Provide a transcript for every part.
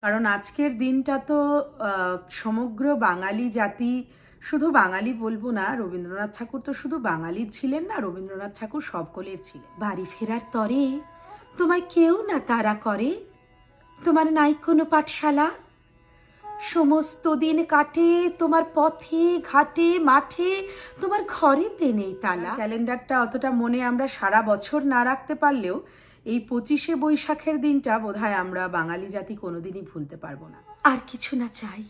কারণ আজকের দিনটা তো সমগ্র বাঙালি জাতি, শুধু বাঙালি বলবো না, রবীন্দ্রনাথ ঠাকুর তো শুধু বাঙালির ছিলেন না, রবীন্দ্রনাথ ঠাকুর সকলের ছিলেন। বাড়ি ফেরার তরে তোমায় কেউ না তাড়া করে, তোমার নাই কোনো পাঠশালা, সমস্ত দিন কাটে তোমার পথে ঘাটে মাঠে, তোমার ঘরেতে নেই তালা। ক্যালেন্ডারটা অতটা মনে আমরা সারা বছর না রাখতে পারলেও এই 25শে বৈশাখের দিনটা বোধহয় আমরা বাঙালি জাতি কোনোদিনই ভুলতে পারবো না। আর কিছু না চাই,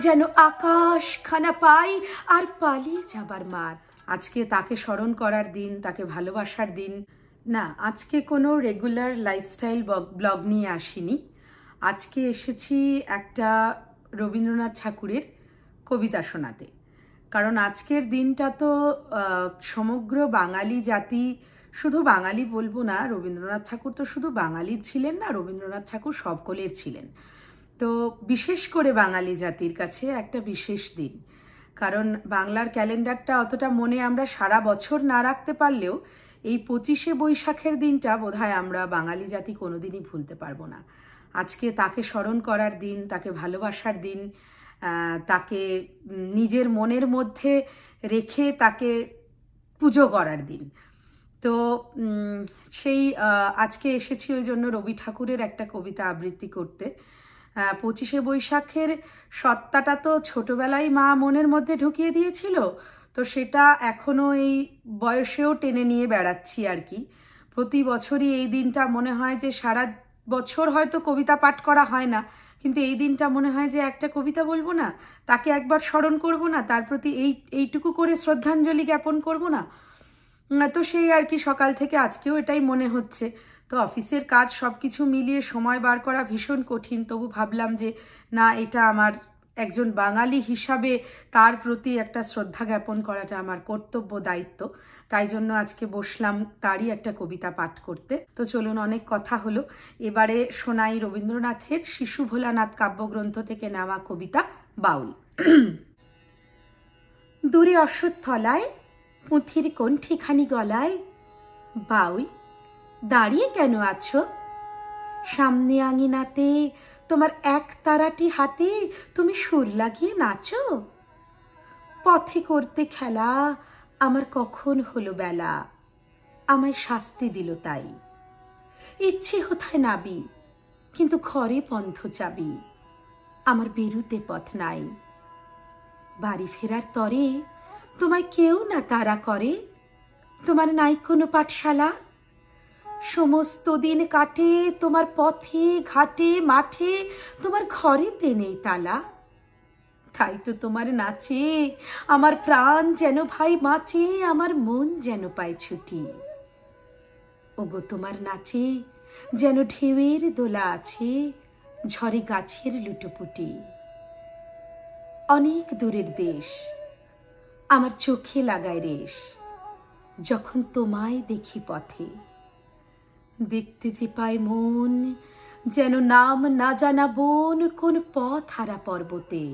যেন আকাশ খানা পাই আর পালিয়ে যাবার মার। আজকে তাকে স্মরণ করার দিন, তাকে ভালোবাসার দিন না। আজকে কোনো রেগুলার লাইফস্টাইল ব্লগ নিয়ে আসিনি। আজকে এসেছি একটা রবীন্দ্রনাথ ঠাকুরের কবিতা শোনাতে। কারণ আজকের দিনটা তো সমগ্র বাঙালি জাতি, শুধু বাঙালি বলবো না, রবীন্দ্রনাথ ঠাকুর তো শুধু বাঙালির ছিলেন না, রবীন্দ্রনাথ ঠাকুর সকলের ছিলেন। তো বিশেষ করে বাঙালি জাতির কাছে একটা বিশেষ দিন। কারণ বাংলার ক্যালেন্ডারটা অতটা মনে আমরা সারা বছর না রাখতে পারলেও এই 25শে বৈশাখের দিনটা বোধহয় আমরা বাঙালি জাতি কোনোদিনই ভুলতে পারবো না। আজকে তাকে স্মরণ করার দিন, তাকে ভালোবাসার দিন, তাকে নিজের মনের মধ্যে রেখে তাকে পুজো করার দিন। তো সেই আজকে এসেছি ওই জন্য রবি ঠাকুরের একটা কবিতা আবৃত্তি করতে। 25শে বৈশাখের সত্তাটা তো ছোটবেলায় মা মনের মধ্যে ঢুকিয়ে দিয়েছিল, তো সেটা এখনো এই বয়সেও টেনে নিয়ে বেড়াচ্ছি আর কি। প্রতি বছরই এই দিনটা মনে হয় যে, সারা বছর হয়তো কবিতা পাঠ করা হয় না, কিন্তু এই দিনটা মনে হয় যে একটা কবিতা বলবো না, তাকে একবার স্মরণ করব না, তার প্রতি এইটুকু করে শ্রদ্ধাঞ্জলি জ্ঞাপন করব না। তো সেই আর কি, সকাল থেকে আজকেও এটাই মনে হচ্ছে। তো অফিসের কাজ সব কিছু মিলিয়ে সময় বার করা ভীষণ কঠিন, তবু ভাবলাম যে না, এটা আমার একজন বাঙালি হিসাবে তার প্রতি একটা শ্রদ্ধা জ্ঞাপন করাটা আমার কর্তব্য, দায়িত্ব। তাই জন্য আজকে বসলাম তারই একটা কবিতা পাঠ করতে। তো চলুন, অনেক কথা হলো, এবারে শোনাই রবীন্দ্রনাথের শিশু ভোলানাথ কাব্যগ্রন্থ থেকে নেওয়া কবিতা বাউল। দূরে অশ্বত্থলায় পুঁথির কণ্ঠিখানি গলায়, বাউল দাঁড়িয়ে কেন আছো? সামনে আঙিনাতে তোমার এক তারাটি হাতে তুমি সুর লাগিয়ে নাচো। পথে করতে খেলা আমার কখন হলো বেলা, আমায় শাস্তি দিল তাই। ইচ্ছে হোথায় নাবি, কিন্তু ঘরে পন্থ চাবি, আমার বেরুতে পথ নাই। বাড়ি ফেরার তরে তোমায় কেউ না তাড়া করে, তোমার নাই কোনো পাঠশালা, সমস্ত দিন কাটে তোমার পথে ঘাটে মাঠে, তোমার ঘরেতে নেই তালা। তাই তো তোমার নাচে আমার প্রাণ যেন ভাই বাঁচে, আমার মন যেন পায় ছুটি। ওগো তোমার নাচে যেন ঢেউয়ের দোলা আছে, ঝরে গাছের লুটোপুটি। অনেক দূরের দেশ আমার চোখে লাগায় রেশ, যখন তোমায় দেখি পথে। দেখতে যে পায় মন যেন নাম না জানা বন, কোন পথ হারা পর্বতে।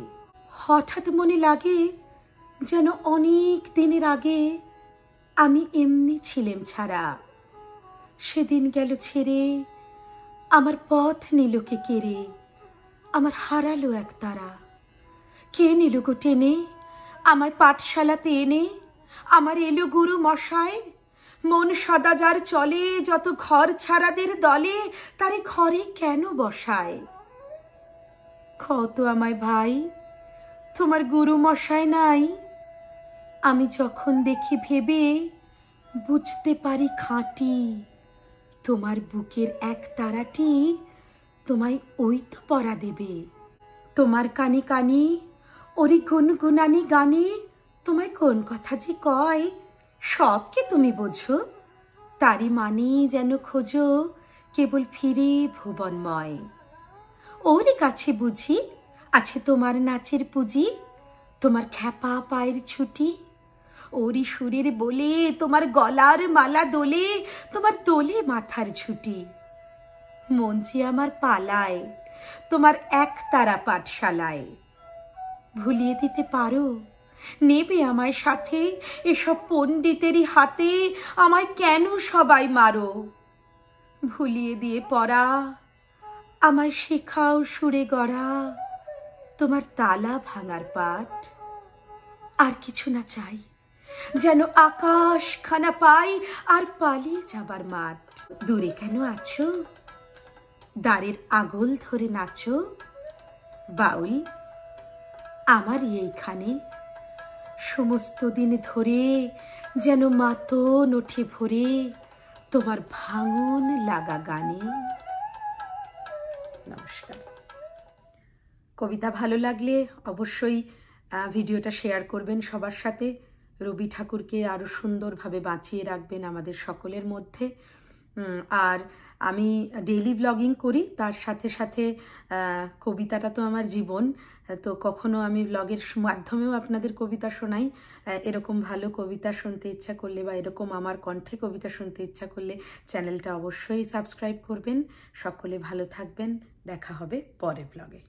হঠাৎ মনে লাগে যেন অনেক দিনের আগে আমি এমনি ছিলাম ছাড়া। সেদিন গেল ছেড়ে আমার পথ নিল কে কেড়ে, আমার হারালো এক তারা। কে নিল গো টেনে আমায় পাঠশালাতে এনে, আমার এলো গুরু মশাই। মন সদা যার চলে, যত ঘর ছাড়াদের দলে, তারে ঘরে কেন বসায়? কত আমায় ভাই, তোমার গুরু মশাই নাই? আমি যখন দেখি ভেবে বুঝতে পারি খাঁটি, তোমার বুকের এক তারাটি তোমায় ওই তো পরা দেবে। তোমার কানে কানে ওরি গুনগুনানি গানে, তোমায় কোন কথা যে কয় সব কি তুমি বোঝো? তারই মানে যেন খোঁজো কেবল ফিরে ভুবনময়। ওরই কাছে বুঝি আছে তোমার নাচের পুঁজি, তোমার খ্যাপা পায়ের ছুটি। ওরই সুরের বলে তোমার গলার মালা দোলে, তোমার দোলে মাথার ঝুটি। মন যে আমার পালায় তোমার এক তারা পাঠশালায়। ভুলিয়ে দিতে পারো, নেবে আমায় সাথে, এসব পণ্ডিতেরই হাতে আমায় কেন সবাই মারো? ভুলিয়ে দিয়ে পড়া আমায় শেখাও সুরে গড়া তোমার তালা ভাঙার পাঠ। আর কিছু না চাই, যেন আকাশ খানা পাই আর পালিয়ে যাবার মাঠ। দূরে কেন আছো, দ্বারের আগল ধরে নাচো, বাউল আমার এইখানে সমস্ত দিন ধরে যেন মাতন ওঠে ভরে তোমার ভাঙন লাগা গানে। নমস্কার। কবিতা ভালো লাগলে অবশ্যই ভিডিওটা শেয়ার করবেন সবার সাথে। রবি ঠাকুরকে আরও সুন্দরভাবে বাঁচিয়ে রাখবেন আমাদের সকলের মধ্যে। আর আমি ডেইলি ব্লগিং করি, তার সাথে সাথে কবিতাটা তো আমার জীবন, তো কখনো আমি ব্লগের মাধ্যমেও আপনাদের কবিতা শোনাই। এরকম ভালো কবিতা শুনতে ইচ্ছা করলে বা এরকম আমার কণ্ঠে কবিতা শুনতে ইচ্ছা করলে চ্যানেলটা অবশ্যই সাবস্ক্রাইব করবেন। সকলে ভালো থাকবেন, দেখা হবে পরের ব্লগে।